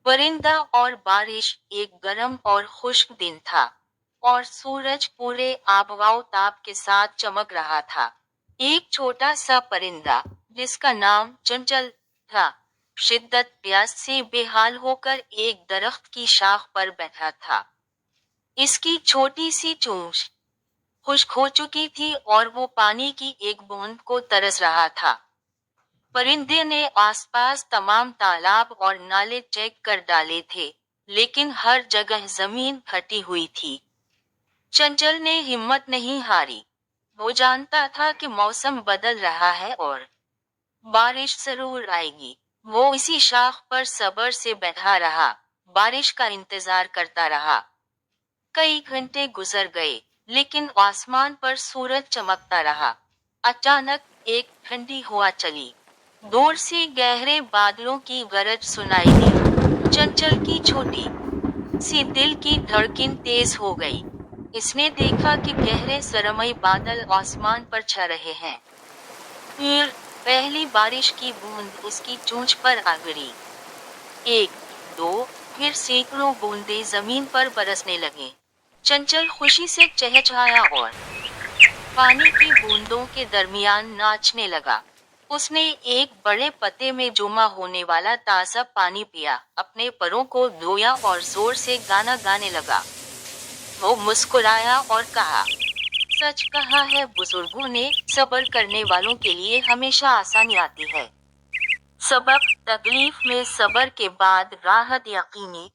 परिंदा और बारिश। एक गर्म और खुश्क दिन था और सूरज पूरे आबवाओ ताप के साथ चमक रहा था। एक छोटा सा परिंदा जिसका नाम चंचल था, शिद्दत प्यास से बेहाल होकर एक दरख्त की शाख पर बैठा था। इसकी छोटी सी चोंच खुश्क हो चुकी थी और वो पानी की एक बूंद को तरस रहा था। परिंदे ने आसपास तमाम तालाब और नाले चेक कर डाले थे, लेकिन हर जगह जमीन फटी हुई थी। चंचल ने हिम्मत नहीं हारी। वो जानता था कि मौसम बदल रहा है और बारिश जरूर आएगी। वो इसी शाख पर सब्र से बैठा रहा, बारिश का इंतजार करता रहा। कई घंटे गुजर गए, लेकिन आसमान पर सूरज चमकता रहा। अचानक एक ठंडी हवा चली। दूर से गहरे बादलों की गरज सुनाई दी। चंचल की छोटी सी दिल की धड़कन तेज हो गई। इसने देखा कि गहरे सरमई बादल आसमान पर छा रहे हैं। फिर पहली बारिश की बूंद उसकी चोंच पर आ गिरी। एक, दो, फिर सैकड़ों बूंदें जमीन पर बरसने लगे। चंचल खुशी से चहचहाया और पानी की बूंदों के दरमियान नाचने लगा। उसने एक बड़े पत्ते में जमा होने वाला ताजा पानी पिया, अपने परों को धोया और जोर से गाना गाने लगा। वो मुस्कुराया और कहा, सच कहा है बुजुर्गों ने, सब्र करने वालों के लिए हमेशा आसानी आती है। सबक: तकलीफ में सब्र के बाद राहत यकीनी।